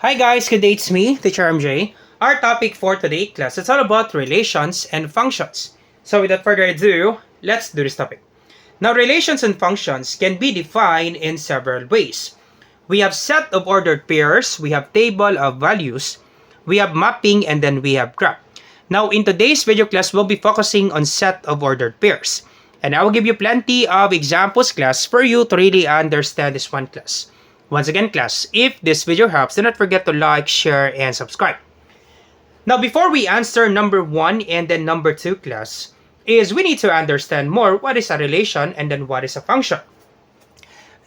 Hi guys, good day, it's me, Teacher MJ. Our topic for today class is all about relations and functions. So without further ado, let's do this topic. Now relations and functions can be defined in several ways. We have set of ordered pairs, we have table of values, we have mapping, and then we have graph. Now in today's video class, we'll be focusing on set of ordered pairs. And I will give you plenty of examples class for you to really understand this one class. Once again class, if this video helps, do not forget to like, share, and subscribe. Now before we answer number 1 and then number 2 class, is we need to understand more what is a relation and then what is a function.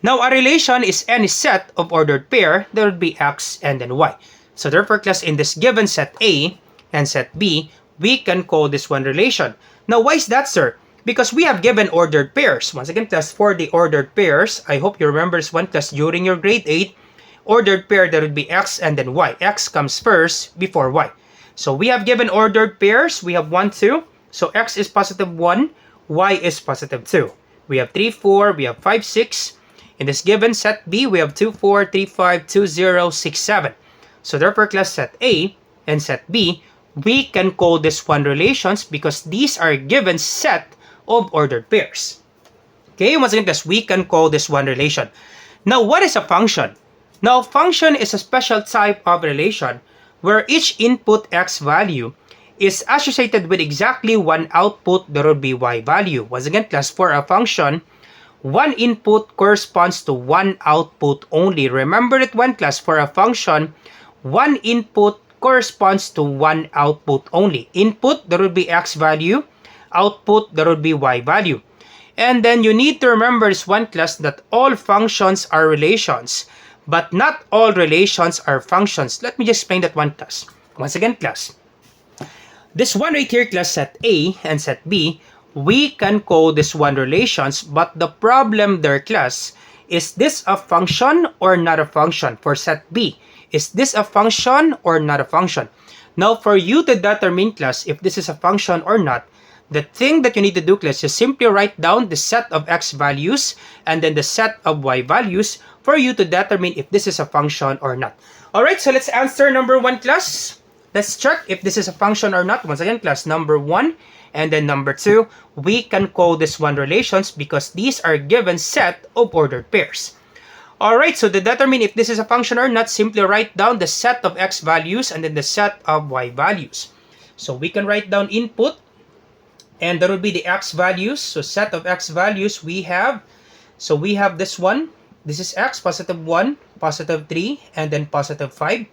Now a relation is any set of ordered pair that would be x and then y. So therefore class, in this given set A and set B, we can call this one relation. Now why is that, sir? Because we have given ordered pairs. Once again class, for the ordered pairs, I hope you remember this one class during your grade 8, ordered pair that would be x and then y. X comes first before y. So we have given ordered pairs, we have 1, 2. So x is positive 1, y is positive 2. We have 3, 4, we have 5, 6. In this given set B, we have 2, 4, 3, 5, 2, 0, 6, 7. So therefore class, set A and set B, we can call this one relations because these are given set of ordered pairs. Okay, once again class, we can call this one relation. Now what is a function? Now function is a special type of relation where each input x value is associated with exactly one output that would be y value. Once again class, for a function, one input corresponds to one output only. Remember it, one class, for a function, one input corresponds to one output only. Input, that would be x value. Output, that would be y value. And then you need to remember this one class, that all functions are relations, but not all relations are functions. Let me just explain that one class. Once again class, this one right here class, set A and set B, we can call this one relations, but the problem there class, is this a function or not a function? For set B, is this a function or not a function? Now for you to determine class if this is a function or not, the thing that you need to do class is simply write down the set of x values and then the set of y values for you to determine if this is a function or not. Alright, so let's answer number 1 class. Let's check if this is a function or not. Once again class, number 1 and then number 2, we can call this one relations because these are given set of ordered pairs. Alright, so to determine if this is a function or not, simply write down the set of x values and then the set of y values. So we can write down input, and that would be the x values. So set of x values we have. So we have this one. This is x, positive 1, positive 3, and then positive 5.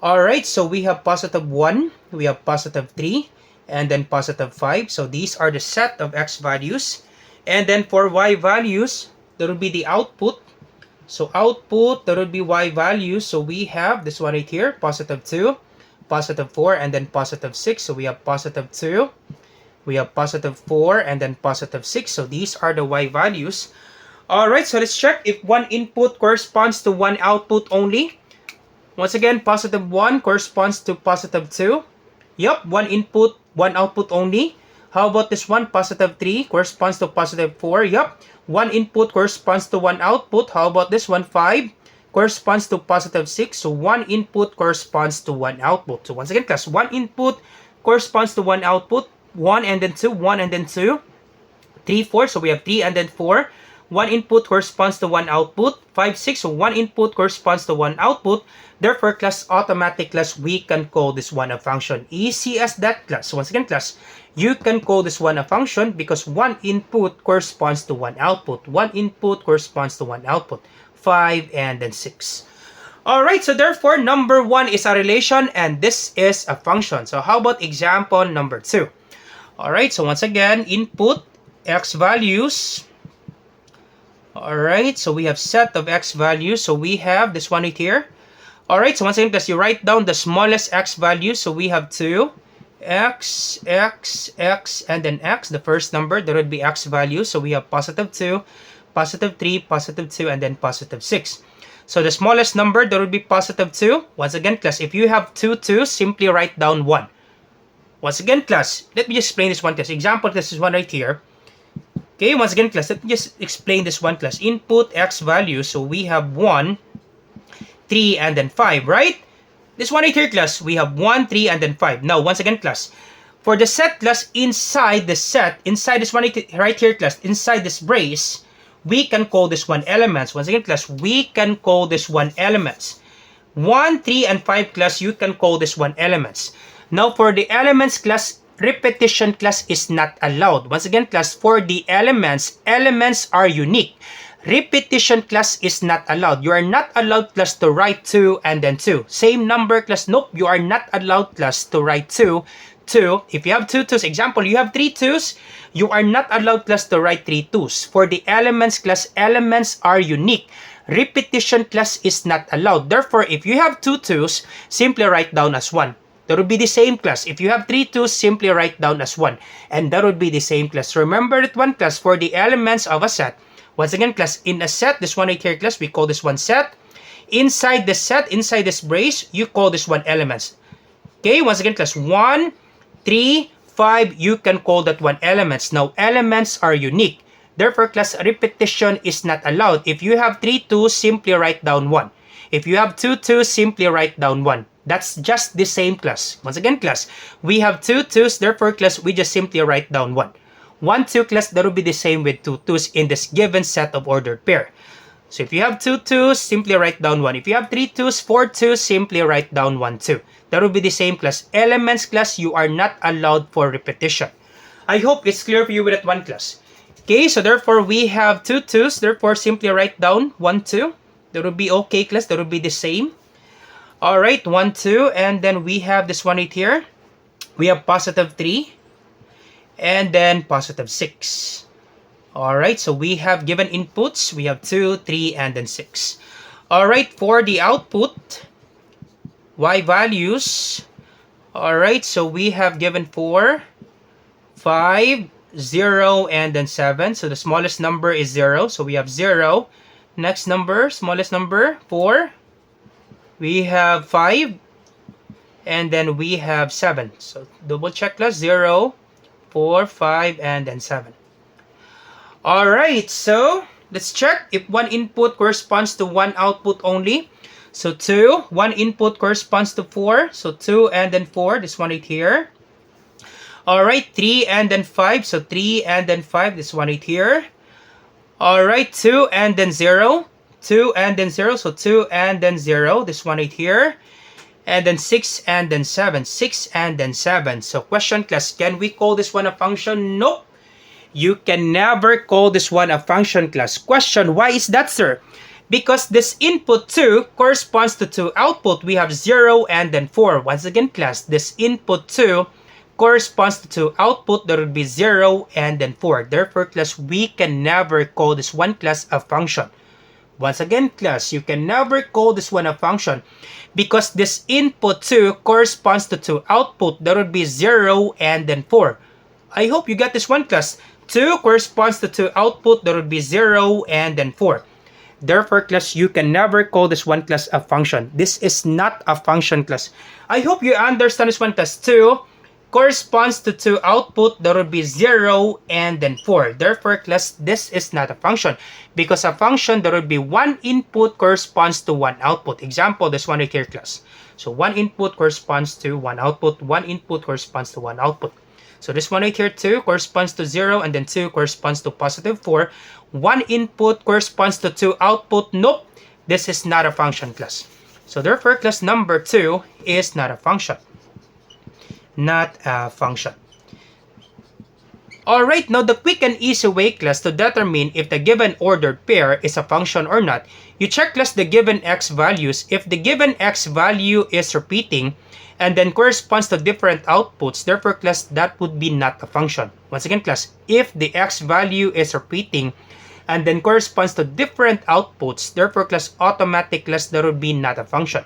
Alright, so we have positive 1, we have positive 3, and then positive 5. So these are the set of x values. And then for y values, that would be the output. So output, that would be y values. So we have this one right here, positive 2, positive 4, and then positive 6. So we have positive 2. We have positive 4 and then positive 6. So these are the y values. Alright, so let's check if one input corresponds to one output only. Once again, positive 1 corresponds to positive 2. Yup, one input, one output only. How about this one? Positive 3 corresponds to positive 4. Yup, one input corresponds to one output. How about this one? 5 corresponds to positive 6. So one input corresponds to one output. So once again class, one input corresponds to one output. 1 and then 2, 1 and then 2, 3, 4, so we have 3 and then 4. One input corresponds to one output. 5, 6, so one input corresponds to one output. Therefore, class, automatic class, we can call this one a function. Easy as that class. So once again class, you can call this one a function because one input corresponds to one output. One input corresponds to one output. 5 and then 6. Alright, so therefore, number 1 is a relation and this is a function. So how about example number 2? Alright, so once again, input, x values. Alright, so we have set of x values. So we have this one right here. Alright, so once again, because you write down the smallest x value. So we have 2, x, x, x, and then x. The first number, that would be x value. So we have positive 2, positive 3, positive 2, and then positive 6. So the smallest number, that would be positive 2. Once again, class, if you have 2, 2, simply write down 1. Once again, class, let me just explain this one class. Example, this is one right here. Okay, once again, class, let me just explain this one class. Input x value, so we have 1, 3, and then 5, right? This one right here, class, we have 1, 3, and then 5. Now, once again, class, for the set, class, inside the set, inside this one right here, class, inside this brace, we can call this one elements. Once again, class, we can call this one elements. 1, 3, and 5, class, you can call this one elements. Now, for the elements, class, repetition, class, is not allowed. Once again, class, for the elements, elements are unique. Repetition, class, is not allowed. You are not allowed, class, to write 2 and then 2. Same number, class. Nope, you are not allowed, class, to write 2. 2. If you have 2 2's, example, you have 3 2's, you are not allowed, class, to write 3 2's. For the elements, class, elements are unique. Repetition, class, is not allowed. Therefore, if you have 2 2's, simply write down as 1. That would be the same, class. If you have 3 2's, simply write down as 1. And that would be the same, class. Remember that one, class, for the elements of a set. Once again, class, in a set, this one right here, class, we call this one set. Inside the set, inside this brace, you call this one elements. Okay, once again, class, 1, 3, 5, you can call that one elements. Now, elements are unique. Therefore, class, repetition is not allowed. If you have 3 2's, simply write down 1. If you have 2 2's, simply write down 1. That's just the same, class. Once again, class, we have 2 2's, therefore, class, we just simply write down 1. 1, 2, class, that will be the same with 2 2's in this given set of ordered pair. So if you have 2 2's, simply write down 1. If you have 3 2's, 4 2's, simply write down 1 2. That will be the same, class. Elements, class, you are not allowed for repetition. I hope it's clear for you with that one, class. Okay, so therefore we have 2 2's, therefore simply write down 1 2. That will be okay, class, that will be the same. Alright, 1 2, and then we have this one right here. We have positive 3. And then positive 6. Alright, so we have given inputs. We have 2, 3, and then 6. Alright, for the output, y values. Alright, so we have given 4, 5, 0, and then 7. So the smallest number is 0. So we have 0. Next number, smallest number, 4. We have 5. And then we have 7. So double check, class, 0, 4, 5, and then 7. Alright, so let's check if one input corresponds to one output only. So 2, one input corresponds to 4. So 2 and then 4, this one right here. Alright, 3 and then 5. So 3 and then 5, this one right here. Alright, 2 and then 0. 2 and then 0. So 2 and then 0, this one right here. And then 6 and then 7. 6 and then 7. So question, class, can we call this one a function? Nope. You can never call this one a function, class. Question, why is that, sir? Because this input 2 corresponds to 2 output. We have 0 and then 4. Once again, class, this input 2 corresponds to 2 output. There would be 0 and then 4. Therefore, class, we can never call this one, class, a function. Once again, class, you can never call this one a function because this input 2 corresponds to 2 output. There would be 0 and then 4. I hope you got this one, class. 2 corresponds to 2 output. There would be 0 and then 4. Therefore, class, you can never call this one, class, a function. This is not a function, class. I hope you understand this one, class. 2 corresponds to 2 output. There will be 0 and then 4. Therefore, class, this is not a function. Because a function, there will be 1 input corresponds to 1 output. Example, this one right here, class. So 1 input corresponds to 1 output. 1 input corresponds to 1 output. So this one right here, 2 corresponds to 0 and then 2 corresponds to positive 4. 1 input corresponds to 2 output. Nope, this is not a function, class. So therefore, class, number 2 is not a function. Not a function. Alright, now the quick and easy way, class, to determine if the given ordered pair is a function or not, you check, class, the given x values. If the given x value is repeating and then corresponds to different outputs, therefore, class, that would be not a function. Once again, class, if the x value is repeating and then corresponds to different outputs, therefore, class, automatic, class, that would be not a function.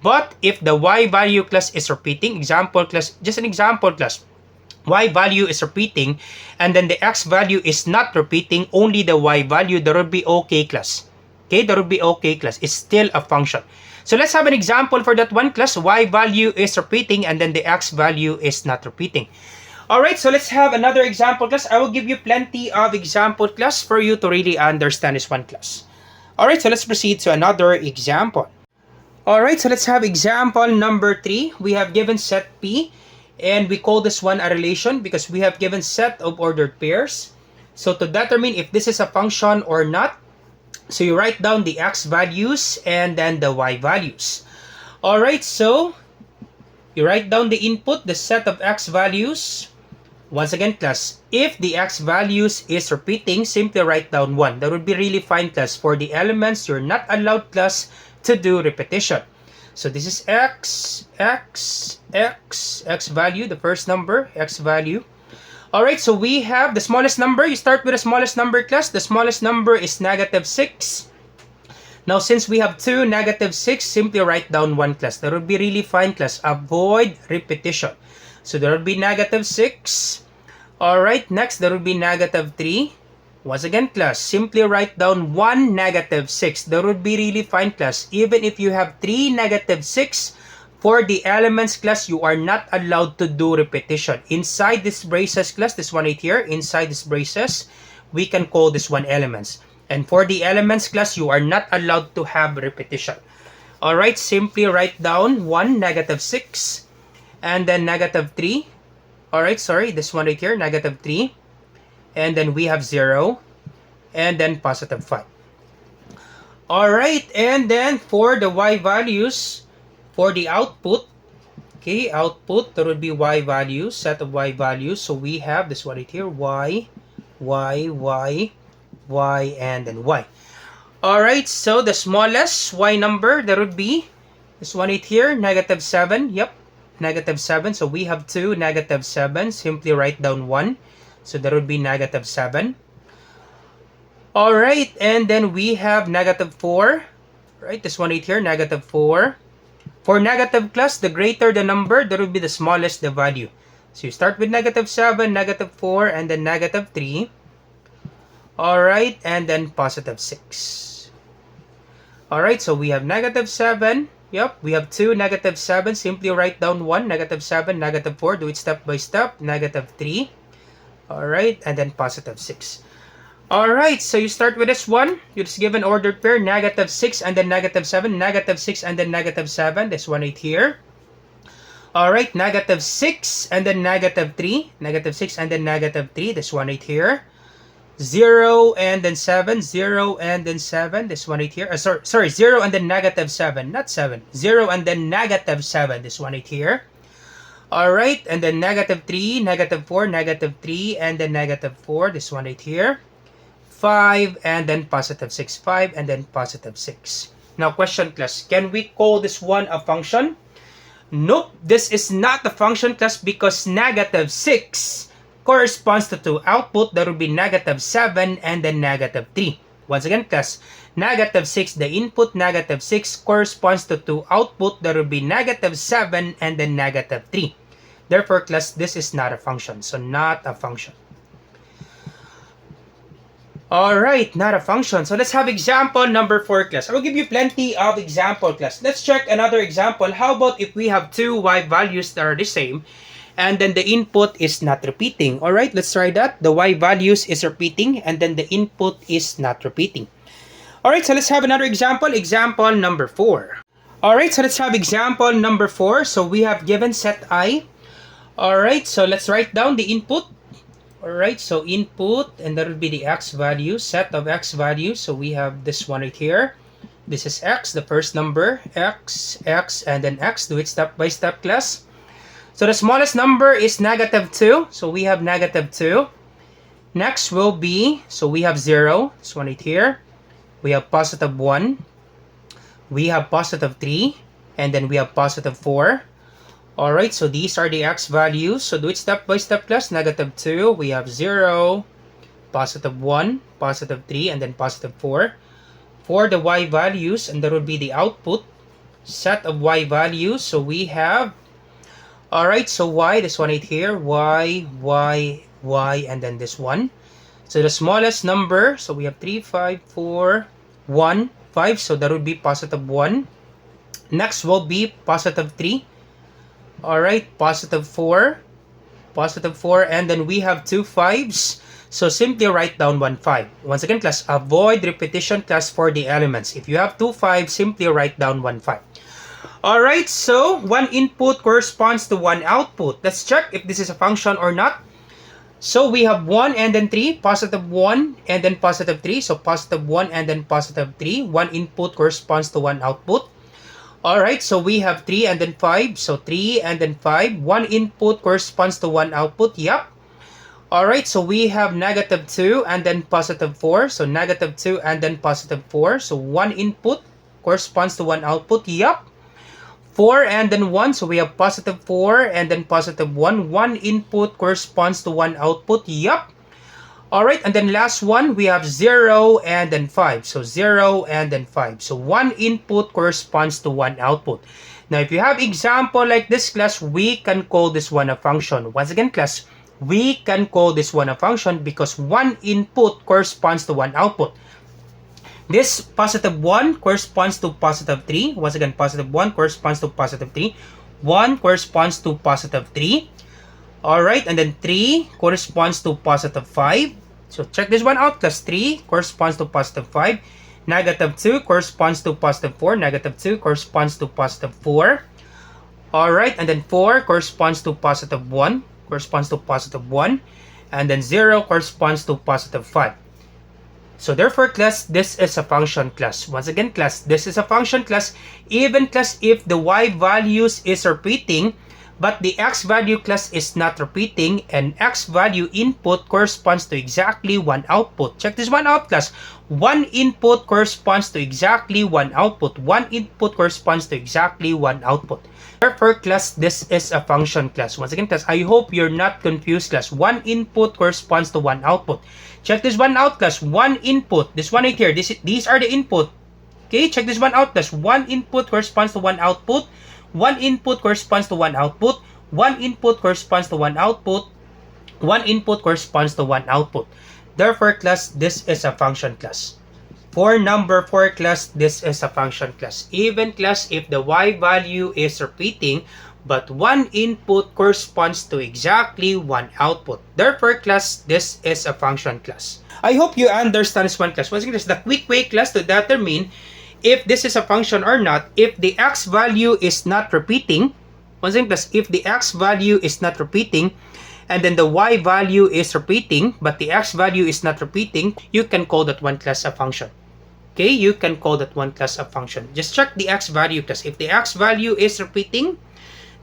But if the y value, class, is repeating, example, class, just an example, class, y value is repeating and then the x value is not repeating, only the y value, that would be okay, class. Okay, that would be okay, class. It's still a function. So let's have an example for that one, class. Y value is repeating and then the x value is not repeating. Alright, so let's have another example, class. I will give you plenty of example, class, for you to really understand this one, class. Alright, so let's proceed to another example. Alright, so let's have example number 3. We have given set P, and we call this one a relation because we have given set of ordered pairs. So to determine if this is a function or not, so you write down the x values and then the y values. Alright, so you write down the input, the set of x values. Once again, class, if the x values is repeating, simply write down 1. That would be really fine, class. For the elements, you're not allowed, class, to do repetition. So this is x value, the first number, x value. Alright, so we have the smallest number. You start with the smallest number, class. The smallest number is -6. Now, since we have 2, -6, simply write down 1, class. That would be really fine, class. Avoid repetition. So there will be -6. Alright, next there will be -3. Once again, class, simply write down 1, -6. That would be really fine, class. Even if you have 3, -6, for the elements, class, you are not allowed to do repetition. Inside this braces, class, this one right here, inside this braces, we can call this one elements. And for the elements, class, you are not allowed to have repetition. Alright, simply write down 1, -6. And then -3. Alright, sorry, this one right here, -3. And then we have 0. And then +5. Alright, and then for the y values, for the output, okay, output, there would be y values, set of y values. So we have this one right here, y, and then y. Alright, so the smallest y number, there would be this one right here, -7. Yep. -7. So we have 2, -7. Simply write down 1. So that would be -7. Alright, and then we have -4. Right, this one right here, -4. For negative, class, the greater the number, that would be the smallest the value. So you start with -7, -4, and then -3. Alright, and then +6. Alright, so we have -7. Yep, we have 2, -7. Simply write down 1, -7, -4. Do it step by step. -3. Alright, and then +6. Alright, so you start with this one. You just give an ordered pair, -6 and then -7, -6 and then -7. This one right here. Alright, -6 and then -3, -6 and then -3. This one right here. 0 and then 7, 0 and then 7, this one right here. Sorry, 0 and then -7, not 7. 0 and then -7, this one right here. Alright, and then -3, -4, -3, and then -4, this one right here. 5, and then +6, 5, and then +6. Now, question, class, can we call this one a function? Nope, this is not a function, class, because -6 corresponds to 2 output. That would be -7 and then -3. Once again, class, -6 the input, -6 corresponds to 2 output. That would be -7 and then -3. Therefore, class, this is not a function. So not a function. Alright, not a function. So let's have example number 4, class. I will give you plenty of example, class. Let's check another example. How about if we have 2 y values that are the same, and then the input is not repeating? Alright, let's try that. The y values is repeating, and then the input is not repeating. Alright, so let's have another example. Example number 4. Alright, so let's have example number 4. So we have given set I. Alright, so let's write down the input. Alright, so input, and that will be the x value, set of x values. So we have this one right here. This is x, the first number, x, and then x. Do it step by step, class. So the smallest number is -2. So we have -2. Next will be, so we have 0. This one right here. We have +1. We have +3. And then we have +4. Alright, so these are the x values. So do it step by step, class. -2. We have 0. +1. +3. And then +4. For the y values, and that would be the output, set of y values. So we have, alright, so y, this one right here, y, and then this one. So the smallest number, so we have 3, 5, 4, 1, 5. So that would be +1. Next will be +3. Alright, +4, and then we have 2 5s. So simply write down 1 5. Once again, class, avoid repetition, class, for the elements. If you have 2 5, simply write down 1 5. Alright, so one input corresponds to one output. Let's check if this is a function or not. So we have 1 and then 3, positive 1 and then positive 3. So positive 1 and then positive 3. One input corresponds to one output. Alright, so we have 3 and then 5. So 3 and then 5. One input corresponds to one output. Yep. Alright, so we have negative 2 and then positive 4. So negative 2 and then positive 4. So one input corresponds to one output. Yep. 4 and then 1. So we have positive 4 and then positive 1. One input corresponds to one output. Yup. Alright, and then last one, we have 0 and then 5. So 0 and then 5. So one input corresponds to one output. Now, if you have example like this, class, we can call this one a function. Once again, class, we can call this one a function because one input corresponds to one output. This positive 1 corresponds to positive 3. Once again, positive 1 corresponds to positive 3. 1 corresponds to positive 3. Alright, and then 3 corresponds to positive 5. So check this one out. Plus 3 corresponds to positive 5. Negative 2 corresponds to positive 4. Negative 2 corresponds to positive 4. Alright, and then 4 corresponds to positive 1. Corresponds to positive 1. And then 0 corresponds to positive 5. So therefore, class, this is a function, class. Once again, class, this is a function, class. Even, class, if the y values is repeating, but the x value, class, is not repeating, and x value input corresponds to exactly one output. Check this one out, class. One input corresponds to exactly one output. One input corresponds to exactly one output. Therefore, class, this is a function, class. Once again, class, I hope you're not confused, class. One input corresponds to one output. Check this one out, class. One input. This one right here. These are the input. Okay, check this one out, class. One input corresponds to one output. One input corresponds to one output. One input corresponds to one output. One input corresponds to one output. Therefore, class, this is a function, class. For number 4, class, this is a function, class. Even, class, if the y value is repeating, but one input corresponds to exactly one output. Therefore, class, this is a function, class. I hope you understand this one, class. Once again, the quick way, class, to determine if this is a function or not, if the x value is not repeating, once again, class, if the x value is not repeating, and then the y value is repeating, but the x value is not repeating, you can call that one, class, a function. Okay, you can call that one, class, a function. Just check the x value, class. If the x value is repeating,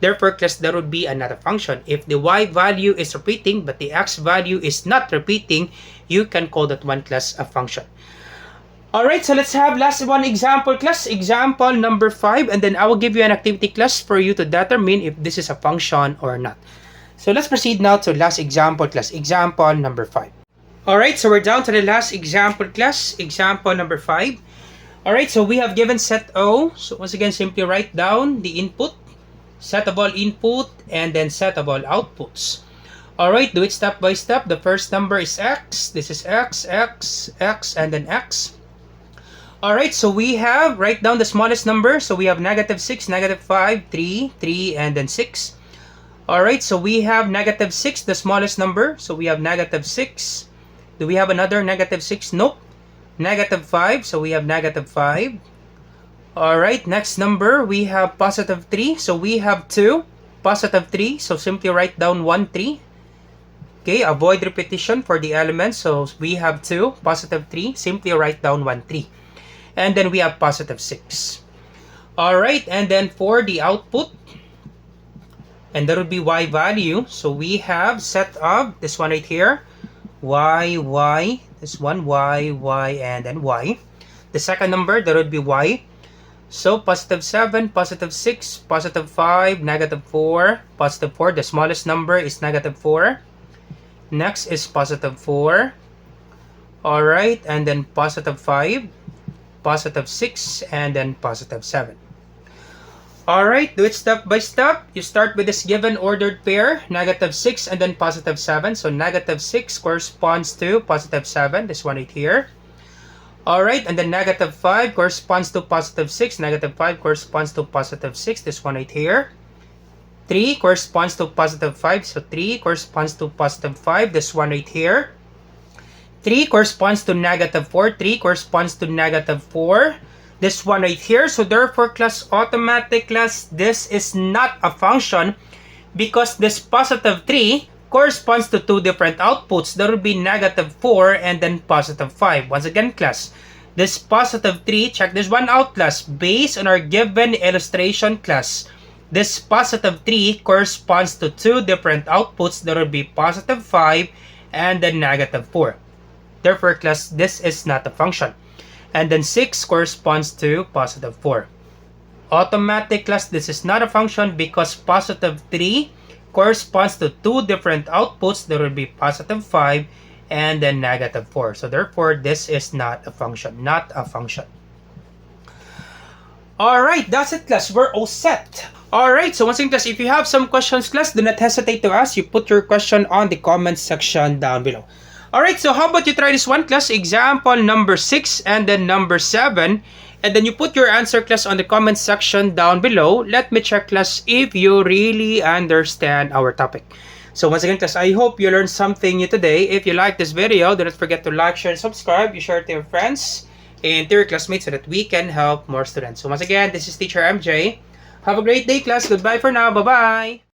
therefore, class, there would be another function. If the y value is repeating, but the x value is not repeating, you can call that one, class, a function. Alright, so let's have last one example, class. Example number 5, and then I will give you an activity, class, for you to determine if this is a function or not. So let's proceed now to last example, class. Example number 5. Alright, so we're down to the last example, class. Example number 5. Alright, so we have given set O. So once again, simply write down the input, set of all input, and then set of all outputs. Alright, do it step by step. The first number is x. This is x, x, x, and then x. Alright, so we have, write down the smallest number. So we have negative 6, negative 5, 3, 3, and then 6. Alright, so we have negative 6, the smallest number. So we have negative 6. Do we have another negative 6? Nope. Negative 5, so we have negative 5. Alright, next number, we have positive 3. So we have 2. Positive 3, so simply write down 1, 3. Okay, avoid repetition for the elements. So we have 2, positive 3. Simply write down 1, 3. And then we have positive 6. Alright, and then for the output, and that would be y value. So we have set of this one right here. Y, y. This one, y, y, and then y. The second number, that would be y. So positive 7, positive 6, positive 5, negative 4, positive 4. The smallest number is negative 4. Next is positive 4. Alright, and then positive 5, positive 6, and then positive 7. Alright, do it step by step. You start with this given ordered pair, negative 6 and then positive 7. So negative 6 corresponds to positive 7, this one right here. Alright, and then negative 5 corresponds to positive 6. Negative 5 corresponds to positive 6, this one right here. 3 corresponds to positive 5. So 3 corresponds to positive 5, this one right here. 3 corresponds to negative 4. 3 corresponds to negative 4. this one right here. So therefore, class, automatic class, this is not a function because this positive 3 corresponds to two different outputs. There will be negative 4 and then positive 5. Once again, class, this positive 3, check this one out, class. Based on our given illustration, class, this positive 3 corresponds to two different outputs. There will be positive 5 and then negative 4. Therefore, class, this is not a function. And then 6 corresponds to positive 4. Automatic, class, this is not a function because positive 3 corresponds to two different outputs. There will be positive 5 and then negative 4. So therefore, this is not a function. Not a function. Alright, that's it, class. We're all set. Alright, so once again, class, if you have some questions, class, do not hesitate to ask. You put your question on the comment section down below. Alright, so how about you try this one, class? Example number 6 and then number 7. And then you put your answer, class, on the comment section down below. Let me check, class, if you really understand our topic. So once again, class, I hope you learned something new today. If you like this video, do not forget to like, share, and subscribe. You share it to your friends and to your classmates so that we can help more students. So once again, this is Teacher MJ. Have a great day, class. Goodbye for now. Bye-bye.